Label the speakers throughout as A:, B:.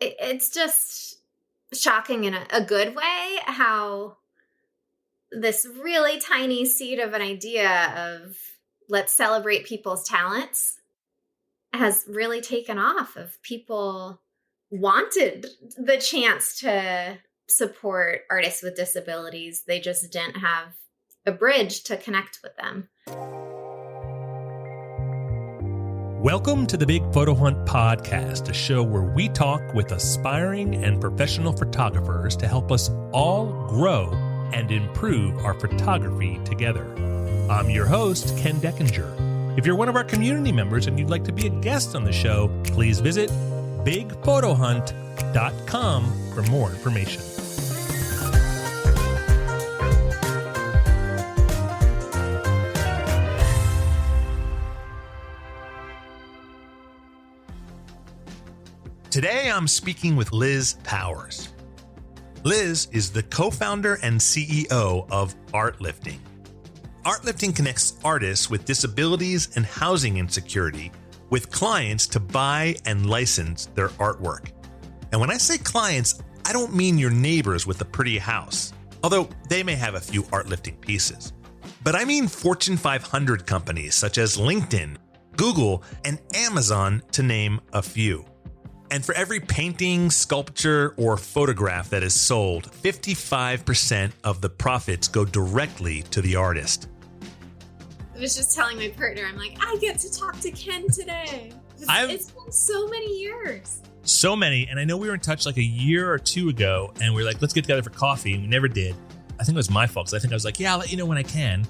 A: it's just shocking in a good way how this really tiny seed of an idea of let's celebrate people's talents has really taken off. Of people wanted the chance to support artists with disabilities. They just didn't have a bridge to connect with them.
B: Welcome to the Big Photo Hunt Podcast, a show where we talk with aspiring and professional photographers to help us all grow and improve our photography together. I'm your host, Ken Deckinger. If you're one of our community members and you'd like to be a guest on the show, please visit bigphotohunt.com for more information. Today, I'm speaking with Liz Powers. Liz is the co-founder and CEO of ArtLifting. ArtLifting connects artists with disabilities and housing insecurity with clients to buy and license their artwork. And when I say clients, I don't mean your neighbors with a pretty house, although they may have a few ArtLifting pieces. But I mean Fortune 500 companies such as LinkedIn, Google, and Amazon, to name a few. And for every painting, sculpture, or photograph that is sold, 55% of the profits go directly to the artist.
A: I was just telling my partner, I'm like, I get to talk to Ken today. It's been so many years.
B: So many. And I know we were in touch like a year or two ago, and we were like, let's get together for coffee. And we never did. I think it was my fault, because I think I was like, yeah, I'll let you know when I can.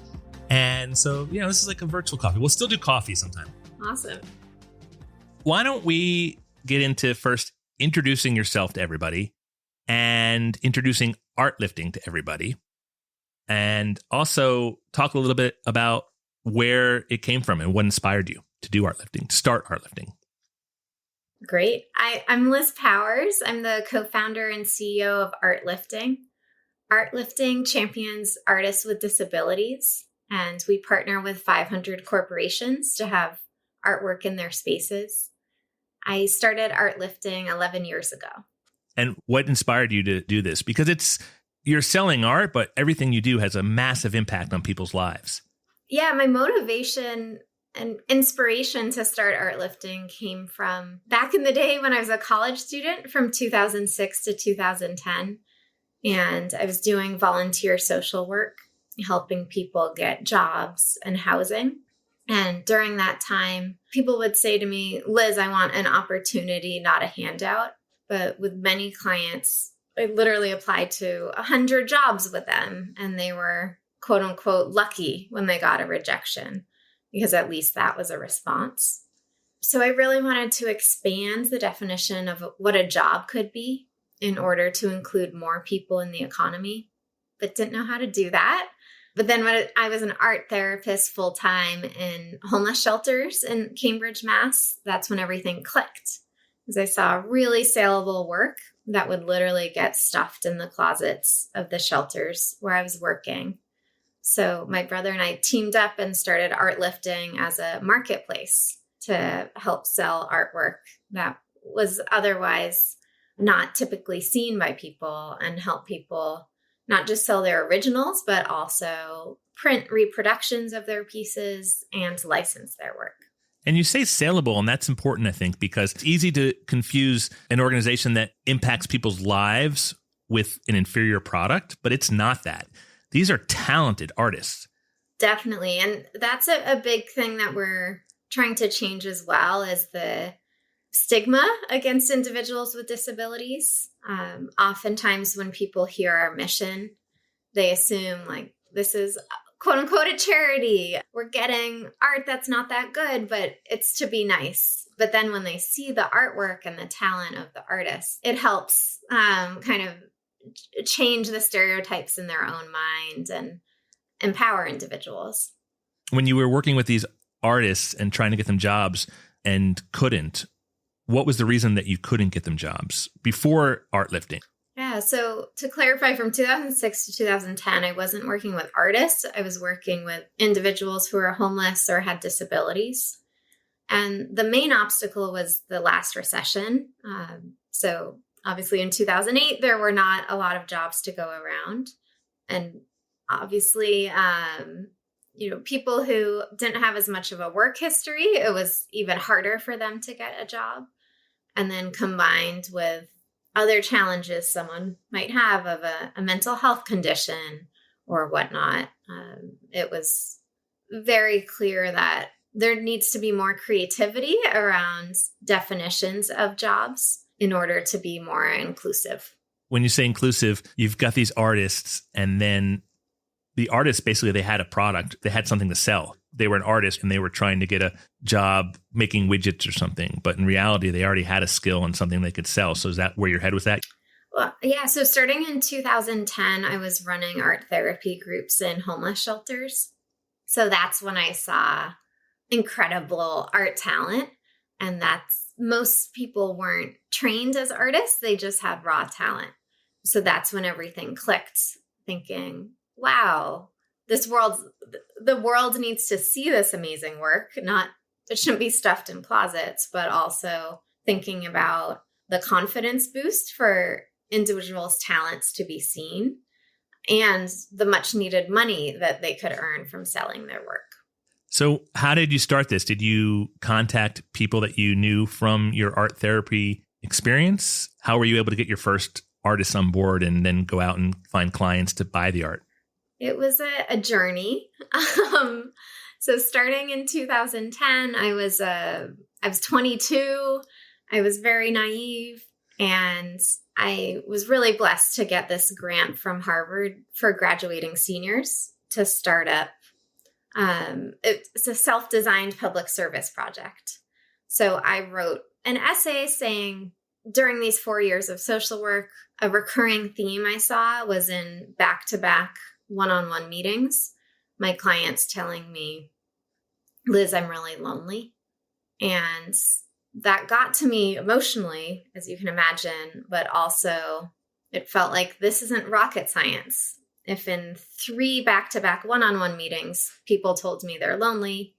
B: And so, this is like a virtual coffee. We'll still do coffee sometime.
A: Awesome.
B: Why don't we get into first introducing yourself to everybody and introducing ArtLifting to everybody, and also talk a little bit about where it came from and what inspired you to do ArtLifting, to start ArtLifting.
A: Great. I'm Liz Powers. I'm the co-founder and CEO of ArtLifting. ArtLifting champions artists with disabilities, and we partner with 500 corporations to have artwork in their spaces. I started ArtLifting 11 years ago.
B: And what inspired you to do this? Because you're selling art, but everything you do has a massive impact on people's lives.
A: Yeah, my motivation and inspiration to start ArtLifting came from back in the day when I was a college student from 2006 to 2010. And I was doing volunteer social work, helping people get jobs and housing. And during that time, people would say to me, Liz, I want an opportunity, not a handout. But with many clients, I literally applied to 100 jobs with them. And they were, quote unquote, lucky when they got a rejection, because at least that was a response. So I really wanted to expand the definition of what a job could be in order to include more people in the economy, but didn't know how to do that. But then when I was an art therapist full-time in homeless shelters in Cambridge, Mass., that's when everything clicked. Because I saw really saleable work that would literally get stuffed in the closets of the shelters where I was working. So my brother and I teamed up and started ArtLifting as a marketplace to help sell artwork that was otherwise not typically seen by people, and help people not just sell their originals, but also print reproductions of their pieces and license their work.
B: And you say saleable, and that's important, I think, because it's easy to confuse an organization that impacts people's lives with an inferior product, but it's not that. These are talented artists.
A: Definitely. And that's a big thing that we're trying to change as well, is the stigma against individuals with disabilities. Oftentimes when people hear our mission, they assume like this is quote unquote a charity. We're getting art that's not that good, but it's to be nice. But then when they see the artwork and the talent of the artist, it helps kind of change the stereotypes in their own mind and empower individuals.
B: When you were working with these artists and trying to get them jobs and couldn't, what was the reason that you couldn't get them jobs before ArtLifting?
A: Yeah, so to clarify, from 2006 to 2010, I wasn't working with artists. I was working with individuals who were homeless or had disabilities. And the main obstacle was the last recession. So obviously in 2008, there were not a lot of jobs to go around. And obviously, people who didn't have as much of a work history, it was even harder for them to get a job. And then combined with other challenges someone might have of a mental health condition or whatnot, it was very clear that there needs to be more creativity around definitions of jobs in order to be more inclusive.
B: When you say inclusive, you've got these artists, and then the artists, basically, they had a product. They had something to sell. They were an artist and they were trying to get a job making widgets or something. But in reality, they already had a skill and something they could sell. So is that where your head was at?
A: Well, yeah. So starting in 2010, I was running art therapy groups in homeless shelters. So that's when I saw incredible art talent. And most people weren't trained as artists. They just had raw talent. So that's when everything clicked, thinking, wow, the world needs to see this amazing work. It shouldn't be stuffed in closets, but also thinking about the confidence boost for individuals' talents to be seen and the much needed money that they could earn from selling their work.
B: So how did you start this? Did you contact people that you knew from your art therapy experience? How were you able to get your first artists on board and then go out and find clients to buy the art?
A: It was a journey. So starting in 2010, I was 22. I was very naive, and I was really blessed to get this grant from Harvard for graduating seniors to start up. It's a self-designed public service project. So I wrote an essay saying, during these 4 years of social work, a recurring theme I saw was in back-to-back one-on-one meetings, my clients telling me, Liz, I'm really lonely. And that got to me emotionally, as you can imagine, but also it felt like this isn't rocket science. If in 3 back-to-back one-on-one meetings, people told me they're lonely,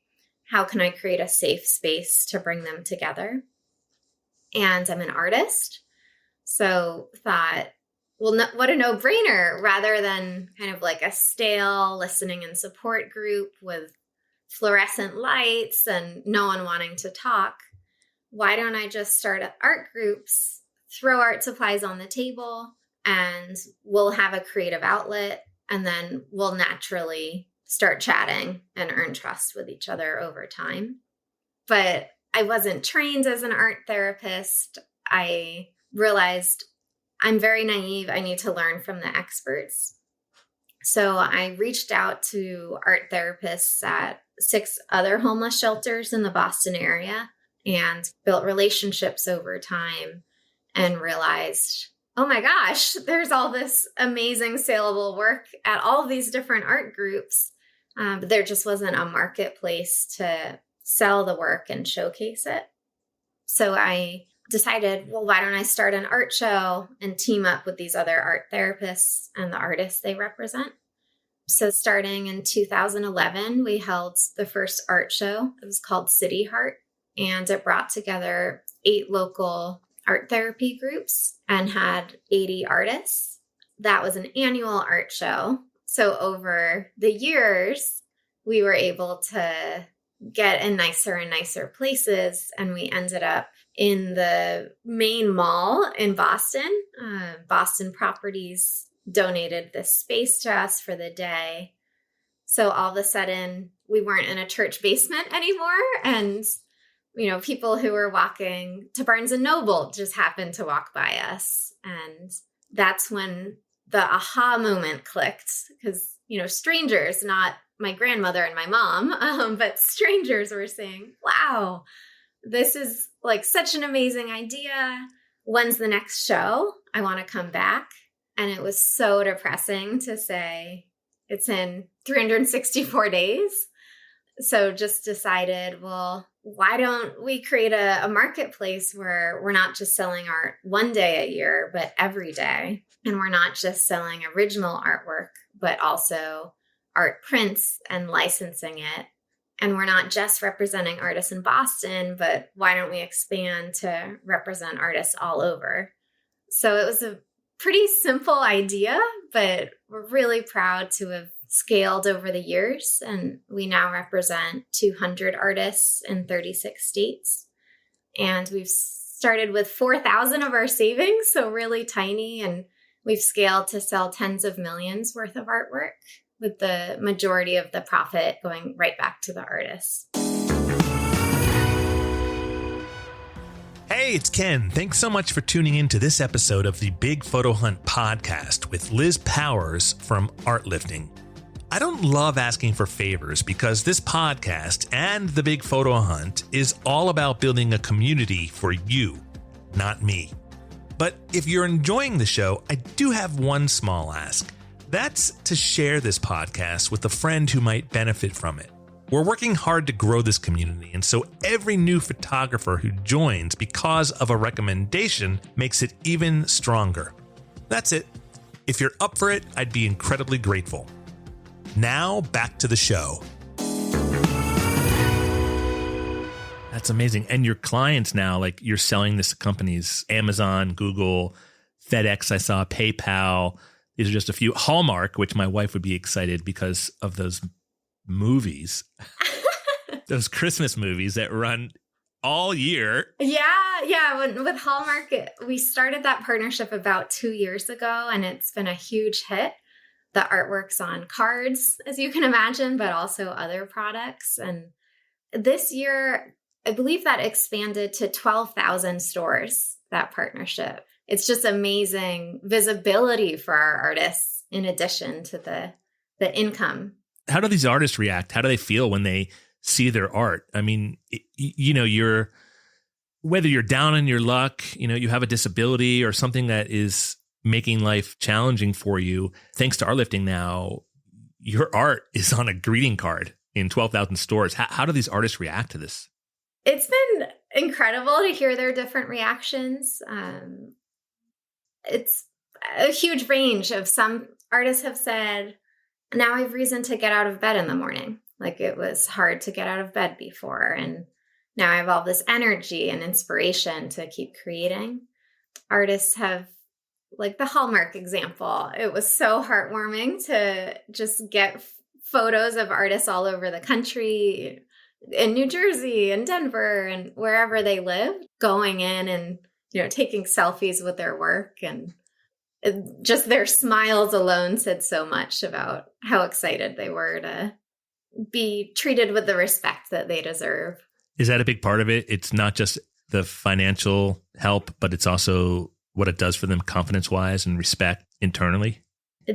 A: how can I create a safe space to bring them together? And I'm an artist, so thought, well, what a no-brainer, rather than kind of like a stale listening and support group with fluorescent lights and no one wanting to talk. Why don't I just start art groups, throw art supplies on the table, and we'll have a creative outlet, and then we'll naturally start chatting and earn trust with each other over time. But I wasn't trained as an art therapist. I realized I'm very naive. I need to learn from the experts. So I reached out to art therapists at 6 other homeless shelters in the Boston area and built relationships over time and realized, oh my gosh, there's all this amazing saleable work at all these different art groups. But there just wasn't a marketplace to sell the work and showcase it. So I decided, well, why don't I start an art show and team up with these other art therapists and the artists they represent? So starting in 2011, we held the first art show. It was called City Heart, and it brought together 8 local art therapy groups and had 80 artists. That was an annual art show. So over the years, we were able to get in nicer and nicer places, and we ended up in the main mall in Boston. Boston Properties donated this space to us for the day. So all of a sudden, we weren't in a church basement anymore. And, people who were walking to Barnes & Noble just happened to walk by us. And that's when the aha moment clicked, because, strangers, not my grandmother and my mom, but strangers were saying, wow, this is like such an amazing idea. When's the next show? I want to come back. And it was so depressing to say it's in 364 days. So just decided, well, why don't we create a marketplace where we're not just selling art one day a year, but every day. And we're not just selling original artwork, but also art prints and licensing it And we're not just representing artists in Boston, but why don't we expand to represent artists all over? So it was a pretty simple idea, but we're really proud to have scaled over the years. And we now represent 200 artists in 36 states. And we've started with 4,000 of our savings, so really tiny. And we've scaled to sell tens of millions worth of artwork, with the majority of the profit going right back to the artists.
B: Hey, it's Ken. Thanks so much for tuning in to this episode of the Big Photo Hunt podcast with Liz Powers from ArtLifting. I don't love asking for favors because this podcast and the Big Photo Hunt is all about building a community for you, not me. But if you're enjoying the show, I do have one small ask. That's to share this podcast with a friend who might benefit from it. We're working hard to grow this community, and so every new photographer who joins because of a recommendation makes it even stronger. That's it. If you're up for it, I'd be incredibly grateful. Now, back to the show. That's amazing. And your clients now, like you're selling this to companies, Amazon, Google, FedEx, I saw, PayPal. These are just a few. Hallmark, which my wife would be excited because of those movies, those Christmas movies that run all year.
A: Yeah. With Hallmark, we started that partnership about 2 years ago, and it's been a huge hit. The artwork's on cards, as you can imagine, but also other products. And this year, I believe that expanded to 12,000 stores, that partnership. It's just amazing visibility for our artists in addition to the income.
B: How do these artists react? How do they feel when they see their art? I mean, whether you're down on your luck, you have a disability or something that is making life challenging for you. Thanks to ArtLifting now, your art is on a greeting card in 12,000 stores. How do these artists react to this?
A: It's been incredible to hear their different reactions. It's a huge range of some artists have said, now I have reason to get out of bed in the morning. Like it was hard to get out of bed before. And now I have all this energy and inspiration to keep creating. Artists have, like the Hallmark example, it was so heartwarming to just get photos of artists all over the country, in New Jersey and Denver and wherever they live, going in and, taking selfies with their work. And just their smiles alone said so much about how excited they were to be treated with the respect that they deserve.
B: Is that a big part of it? It's not just the financial help, but it's also what it does for them confidence-wise and respect internally?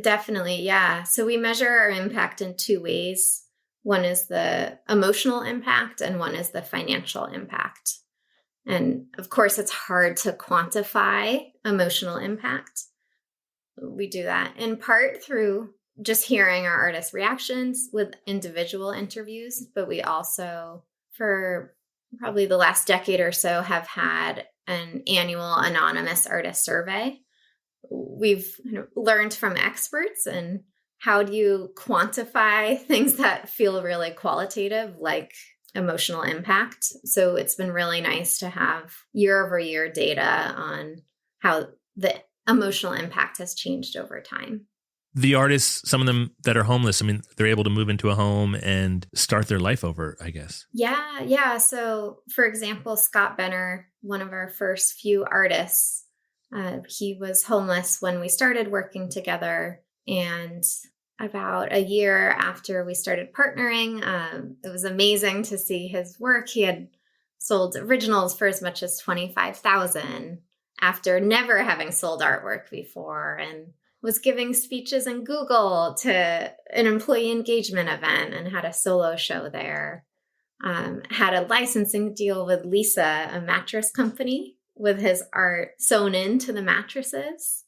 A: Definitely, yeah. So we measure our impact in two ways. One is the emotional impact and one is the financial impact. And of course, it's hard to quantify emotional impact. We do that in part through just hearing our artists' reactions with individual interviews, but we also, for probably the last decade or so, have had an annual anonymous artist survey. We've learned from experts and how do you quantify things that feel really qualitative, like emotional impact. So it's been really nice to have year-over-year data on how the emotional impact has changed over time.
B: The artists, some of them that are homeless, I mean, they're able to move into a home and start their life over, I guess.
A: Yeah. So, for example, Scott Benner, one of our first few artists, he was homeless when we started working together. And about a year after we started partnering, it was amazing to see his work. He had sold originals for as much as $25,000 after never having sold artwork before, and was giving speeches in Google to an employee engagement event and had a solo show there. Had a licensing deal with Lisa, a mattress company, with his art sewn into the mattresses,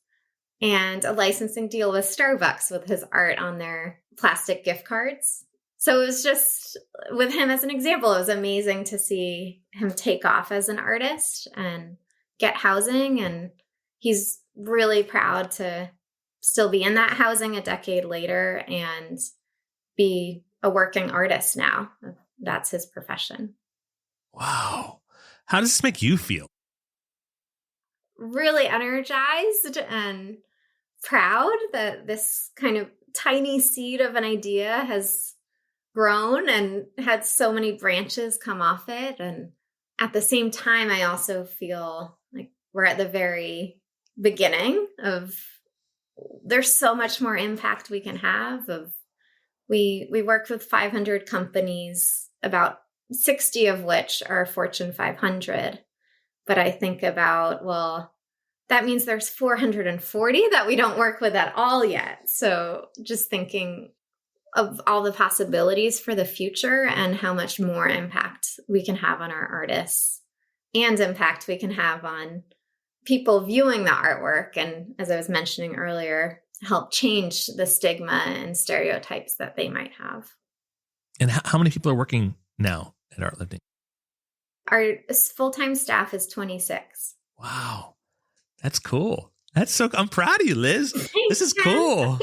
A: and a licensing deal with Starbucks with his art on their plastic gift cards. So it was just, with him as an example, it was amazing to see him take off as an artist and get housing. And he's really proud to still be in that housing a decade later and be a working artist now. that's his profession.
B: Wow. How does this make you feel?
A: Really energized and proud that this kind of tiny seed of an idea has grown and had so many branches come off it. And at the same time, I also feel like we're at the very beginning of, there's so much more impact we can have. We work with 500 companies, about 60 of which are Fortune 500. But I think about, well, that means there's 440 that we don't work with at all yet. So just thinking of all the possibilities for the future and how much more impact we can have on our artists and impact we can have on people viewing the artwork. And as I was mentioning earlier, help change the stigma and stereotypes that they might have.
B: And how many people are working now at ArtLifting?
A: Our full-time staff is 26.
B: Wow. That's cool. I'm proud of you, Liz. This is cool.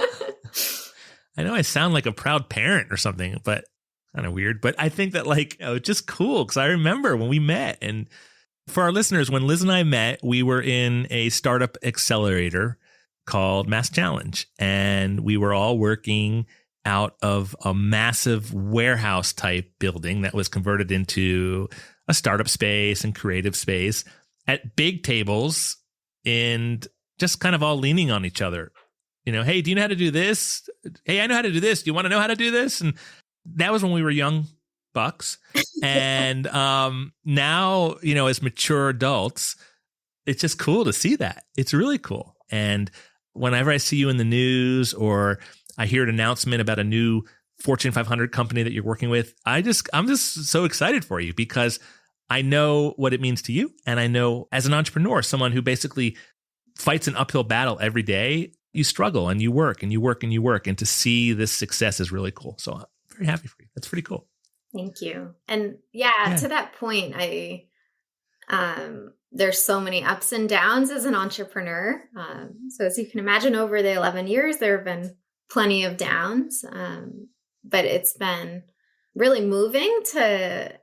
B: I know I sound like a proud parent or something, but kind of weird. But I think that it's just cool because I remember when we met. And for our listeners, when Liz and I met, we were in a startup accelerator called Mass Challenge. And we were all working out of a massive warehouse type building that was converted into a startup space and creative space at big tables and just kind of all leaning on each other. Hey, do you know how to do this? Hey, I know how to do this. Do you want to know how to do this? And that was when we were young bucks. And now, as mature adults, it's just cool to see that. It's really cool. And whenever I see you in the news or I hear an announcement about a new Fortune 500 company that you're working with, I'm just so excited for you because I know what it means to you. And I know as an entrepreneur, someone who basically fights an uphill battle every day, you struggle and you work and you work and you work. And to see this success is really cool. So I'm very happy for you. That's pretty cool.
A: Thank you. And yeah. To that point, there's so many ups and downs as an entrepreneur. So as you can imagine, over the 11 years, there have been plenty of downs. But it's been really moving to,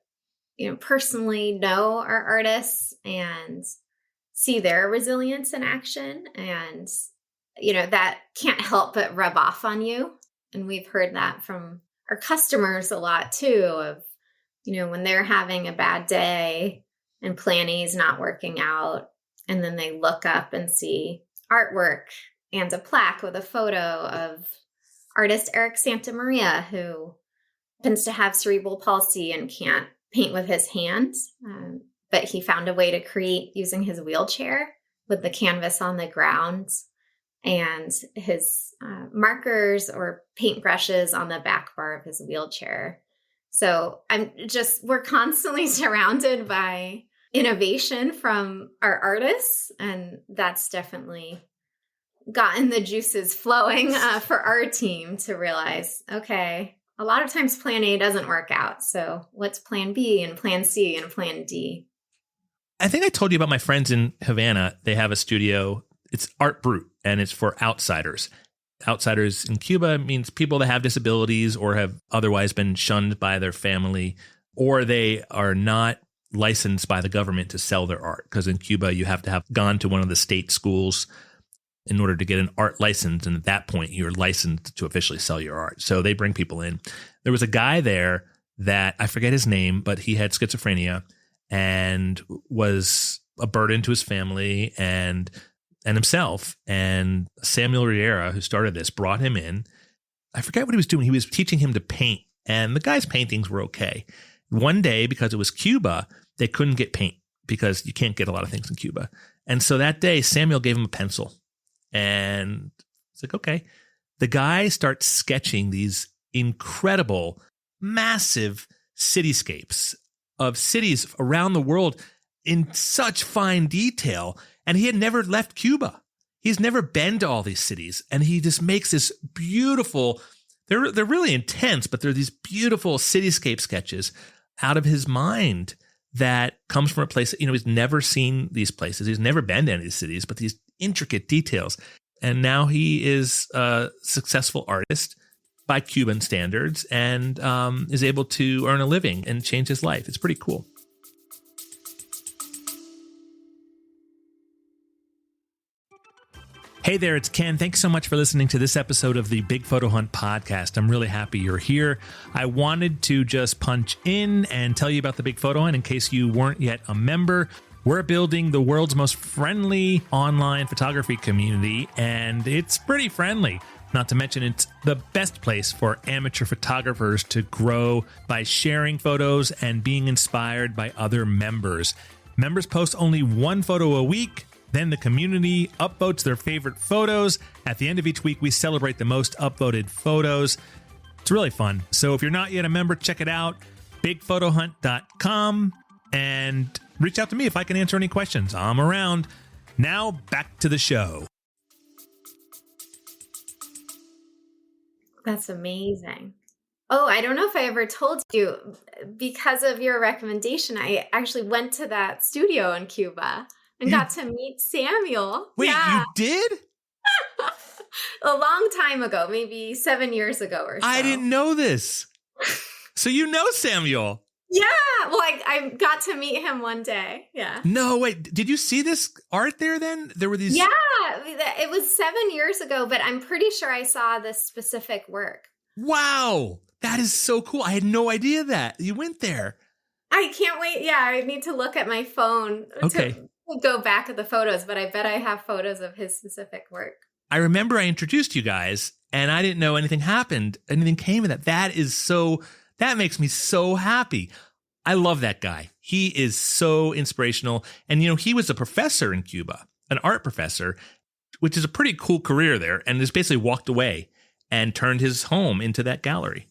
A: personally know our artists and see their resilience in action. And, that can't help but rub off on you. And we've heard that from our customers a lot too, of, when they're having a bad day and planning is not working out, and then they look up and see artwork and a plaque with a photo of artist Eric Santamaria, who happens to have cerebral palsy and can't paint with his hands, but he found a way to create using his wheelchair with the canvas on the ground and his markers or paintbrushes on the back bar of his wheelchair. So we're constantly surrounded by innovation from our artists, and that's definitely gotten the juices flowing for our team to realize, okay, a lot of times plan A doesn't work out. So what's plan B and plan C and plan D?
B: I think I told you about my friends in Havana. They have a studio. It's Art Brut, and it's for outsiders. Outsiders in Cuba means people that have disabilities or have otherwise been shunned by their family, or they are not licensed by the government to sell their art. Because in Cuba, you have to have gone to one of the state schools in order to get an art license. And at that point, you're licensed to officially sell your art. So they bring people in. There was a guy there that I forget his name, but he had schizophrenia and was a burden to his family and himself. And Samuel Riera, who started this, brought him in. I forget what he was doing. He was teaching him to paint, and the guy's paintings were okay. One day, because it was Cuba, they couldn't get paint because you can't get a lot of things in Cuba. And so that day, Samuel gave him a pencil. And it's like, okay. The guy starts sketching these incredible, massive cityscapes of cities around the world in such fine detail. And he had never left Cuba. He's never been to all these cities. And he just makes this beautiful, they're really intense, but they're these beautiful cityscape sketches out of his mind that comes from a place that, he's never seen these places. He's never been to any of these cities, but these intricate details. And now he is a successful artist. by Cuban standards and is able to earn a living and change his life. It's pretty cool. Hey there, it's Ken. Thanks so much for listening to this episode of the Big Photo Hunt podcast. I'm really happy you're here. I wanted to just punch in and tell you about the Big Photo Hunt in case you weren't yet a member. We're building the world's most friendly online photography community, and it's pretty friendly. Not to mention, it's the best place for amateur photographers to grow by sharing photos and being inspired by other members. Members post only one photo a week. Then the community upvotes their favorite photos. At the end of each week, we celebrate the most upvoted photos. It's really fun. So if you're not yet a member, check it out, bigphotohunt.com, and reach out to me if I can answer any questions. I'm around. Now back to the show.
A: That's amazing. Oh, I don't know if I ever told you, because of your recommendation, I actually went to that studio in Cuba and got to meet Samuel.
B: Wait,
A: yeah.
B: You did?
A: A long time ago, maybe 7 years ago or so.
B: I didn't know this. So you know Samuel?
A: Yeah. Well, I got to meet him one day. Yeah.
B: No, wait. Did you see this art there then? There were these...
A: Yeah. It was 7 years ago, but I'm pretty sure I saw this specific work.
B: Wow. That is so cool. I had no idea that. You went there.
A: I can't wait. Yeah, I need to look at my phone to go back at the photos, but I bet I have photos of his specific work.
B: I remember I introduced you guys and I didn't know anything came of that. That makes me so happy. I love that guy. He is so inspirational. And, he was a professor in Cuba, an art professor, which is a pretty cool career there, and just basically walked away and turned his home into that gallery.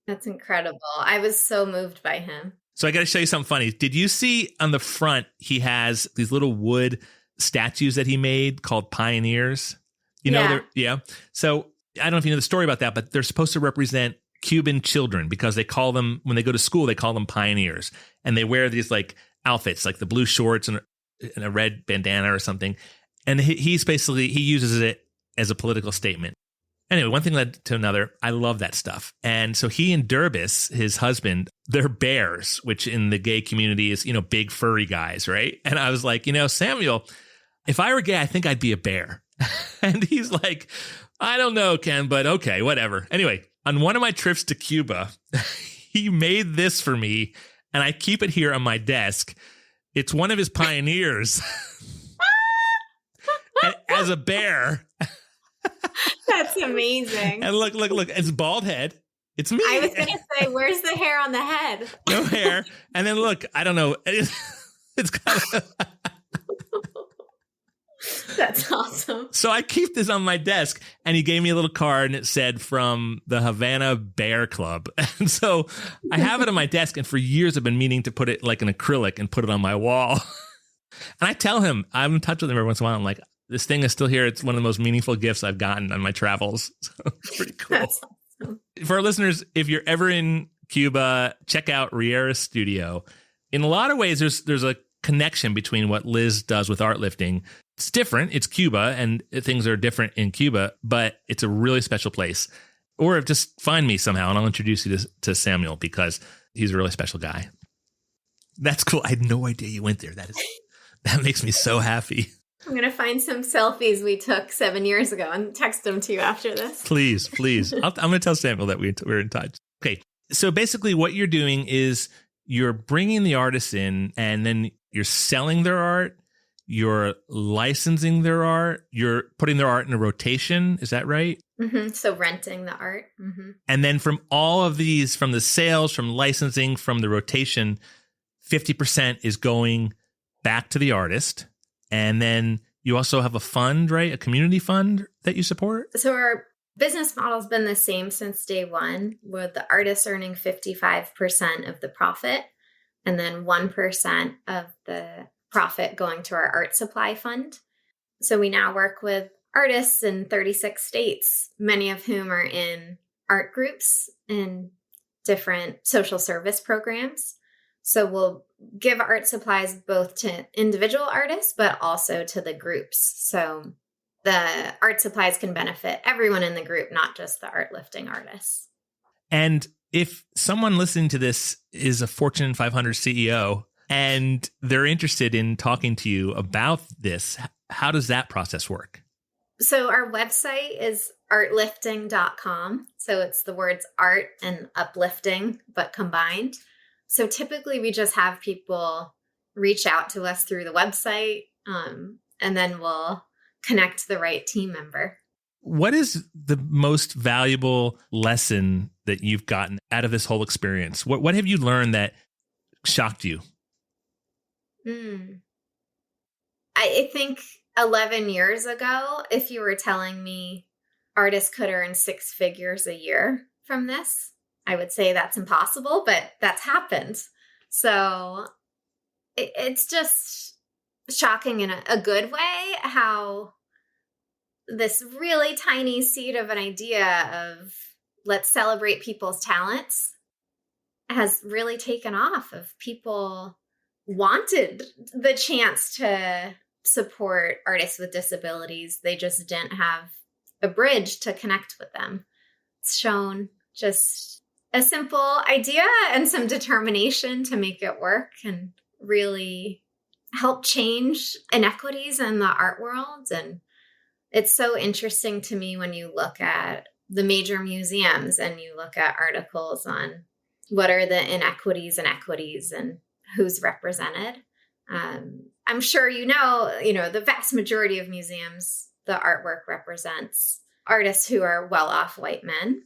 A: That's incredible. I was so moved by him.
B: So I got to show you something funny. Did you see on the front, he has these little wood statues that he made called pioneers? Yeah. So I don't know if you know the story about that, but they're supposed to represent Cuban children because they call them, when they go to school, they call them pioneers. And they wear these like outfits, like the blue shorts and a red bandana or something. And he uses it as a political statement. Anyway, one thing led to another. I love that stuff. And so he and Durbis, his husband, they're bears, which in the gay community is, big furry guys, right? And I was like, Samuel, if I were gay, I think I'd be a bear. And he's like, I don't know, Ken, but okay, whatever. Anyway, on one of my trips to Cuba, he made this for me, and I keep it here on my desk. It's one of his pioneers as a bear.
A: That's amazing.
B: And look, it's a bald head. It's me.
A: I was going to say, where's the hair on the head?
B: No hair. And then look, I don't know. It's kind of...
A: That's awesome.
B: So I keep this on my desk, and he gave me a little card, and it said from the Havana Bear Club. And so I have it on my desk, and for years I've been meaning to put it like an acrylic and put it on my wall. And I tell him, I'm in touch with him every once in a while. I'm like, this thing is still here. It's one of the most meaningful gifts I've gotten on my travels. So it's pretty cool.
A: That's awesome.
B: For our listeners, if you're ever in Cuba, check out Riera's studio. In a lot of ways, there's a connection between what Liz does with ArtLifting. It's different. It's Cuba, and things are different in Cuba, but it's a really special place. Or just find me somehow, and I'll introduce you to Samuel because he's a really special guy. That's cool. I had no idea you went there. That makes me so happy.
A: I'm going to find some selfies we took 7 years ago and text them to you after this.
B: Please. I'm going to tell Samuel that we're in touch. Okay. So basically what you're doing is you're bringing the artists in, and then you're selling their art. You're licensing their art. You're putting their art in a rotation. Is that right?
A: Mm-hmm. So renting the art. Mm-hmm.
B: And then from all of these, from the sales, from licensing, from the rotation, 50% is going back to the artist. And then you also have a fund, right? A community fund that you support?
A: So our business model has been the same since day one, with the artists earning 55% of the profit and then 1% of the profit going to our art supply fund. So we now work with artists in 36 states, many of whom are in art groups and different social service programs. So we'll give art supplies both to individual artists, but also to the groups. So the art supplies can benefit everyone in the group, not just the art lifting artists.
B: And if someone listening to this is a Fortune 500 CEO and they're interested in talking to you about this, how does that process work?
A: So our website is artlifting.com. So it's the words art and uplifting, but combined. So typically we just have people reach out to us through the website, and then we'll connect the right team member.
B: What is the most valuable lesson that you've gotten out of this whole experience? What have you learned that shocked you?
A: I think 11 years ago, if you were telling me artists could earn six figures a year from this, I would say that's impossible, but that's happened. So it's just shocking in a good way how this really tiny seed of an idea of let's celebrate people's talents has really taken off. Of people wanted the chance to support artists with disabilities. They just didn't have a bridge to connect with them. It's shown just a simple idea and some determination to make it work and really help change inequities in the art world. And it's so interesting to me when you look at the major museums and you look at articles on what are the inequities and equities and who's represented. I'm sure you know, the vast majority of museums, the artwork represents artists who are well-off white men.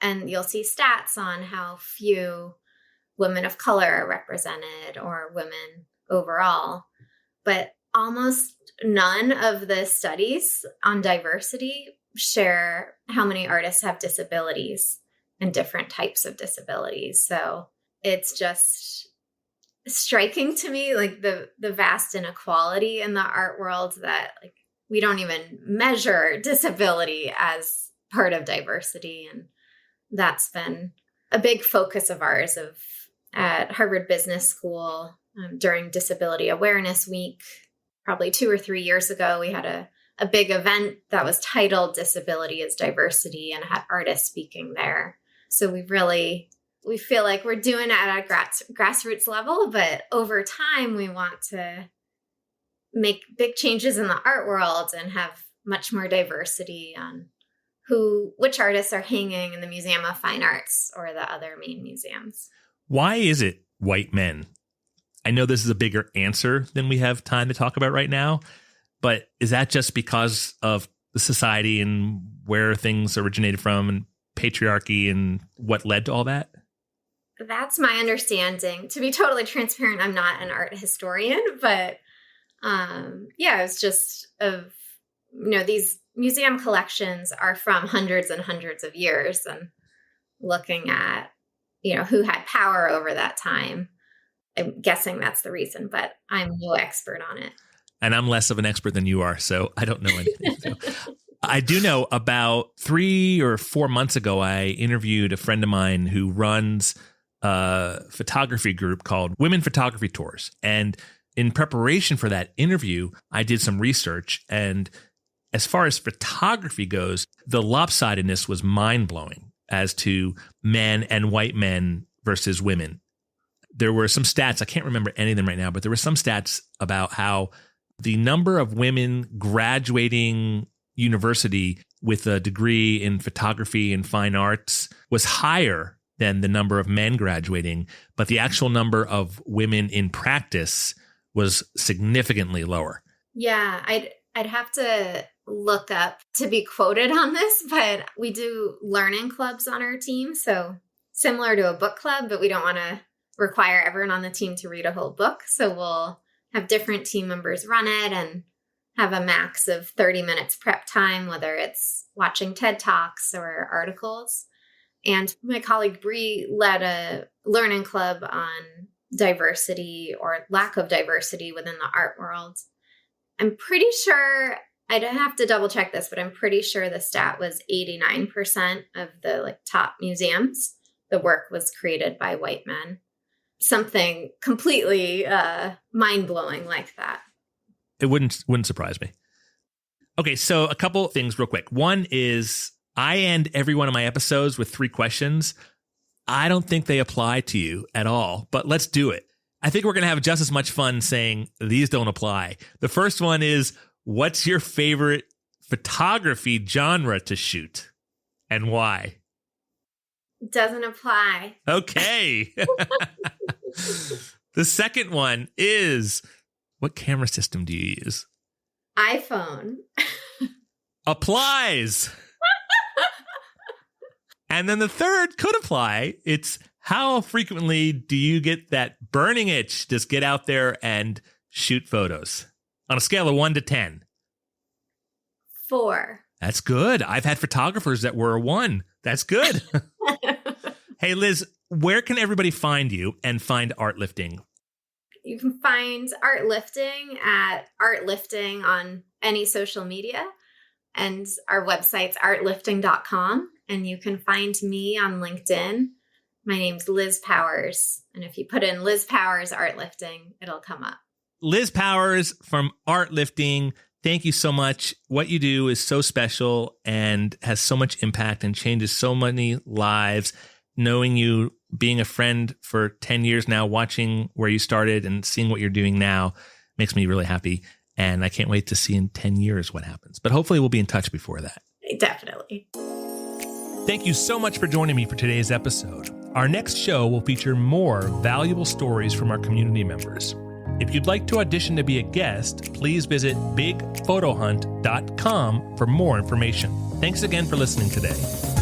A: And you'll see stats on how few women of color are represented or women overall. But almost none of the studies on diversity share how many artists have disabilities and different types of disabilities. So it's just striking to me, like the vast inequality in the art world, that like we don't even measure disability as part of diversity. And that's been a big focus of ours at Harvard Business School during Disability Awareness Week. Probably 2 or 3 years ago, we had a big event that was titled Disability is Diversity and had artists speaking there. So we feel like we're doing it at a grassroots level, but over time, we want to make big changes in the art world and have much more diversity on which artists are hanging in the Museum of Fine Arts or the other main museums.
B: Why is it white men? I know this is a bigger answer than we have time to talk about right now, but is that just because of the society and where things originated from and patriarchy and what led to all that?
A: That's my understanding. To be totally transparent, I'm not an art historian, but it's just these museum collections are from hundreds and hundreds of years, and looking at, who had power over that time. I'm guessing that's the reason, but I'm no expert on it.
B: And I'm less of an expert than you are, so I don't know anything. So. I do know about 3 or 4 months ago, I interviewed a friend of mine who runs a photography group called Women Photography Tours. And in preparation for that interview, I did some research. And as far as photography goes, the lopsidedness was mind-blowing as to men and white men versus women. There were some stats, I can't remember any of them right now, but there were some stats about how the number of women graduating university with a degree in photography and fine arts was higher than the number of men graduating, but the actual number of women in practice was significantly lower.
A: Yeah, I'd have to look up to be quoted on this, but we do learning clubs on our team. So similar to a book club, but we don't want to require everyone on the team to read a whole book. So we'll have different team members run it and have a max of 30 minutes prep time, whether it's watching TED Talks or articles. And my colleague Bree led a learning club on diversity or lack of diversity within the art world. I'm pretty sure, I'd have to double check this, but I'm pretty sure the stat was 89% of the top museums, the work was created by white men. Something completely mind-blowing like that.
B: It wouldn't surprise me. Okay, so a couple things real quick. One is I end every one of my episodes with 3 questions. I don't think they apply to you at all, but let's do it. I think we're going to have just as much fun saying these don't apply. The first one is, what's your favorite photography genre to shoot and why?
A: Doesn't apply.
B: Okay. The second one is, what camera system do you use?
A: iPhone.
B: Applies. And then the third could apply. It's, how frequently do you get that burning itch? Just get out there and shoot photos on a scale of 1 to 10.
A: 4.
B: That's good. I've had photographers that were a 1. That's good. Hey, Liz, where can everybody find you and find ArtLifting?
A: You can find ArtLifting at ArtLifting on any social media. And our website's artlifting.com. And you can find me on LinkedIn. My name's Liz Powers. And if you put in Liz Powers ArtLifting, it'll come up.
B: Liz Powers from ArtLifting, thank you so much. What you do is so special and has so much impact and changes so many lives. Knowing you, being a friend for 10 years now, watching where you started and seeing what you're doing now makes me really happy. And I can't wait to see in 10 years what happens. But hopefully we'll be in touch before that.
A: Definitely.
B: Thank you so much for joining me for today's episode. Our next show will feature more valuable stories from our community members. If you'd like to audition to be a guest, please visit bigphotohunt.com for more information. Thanks again for listening today.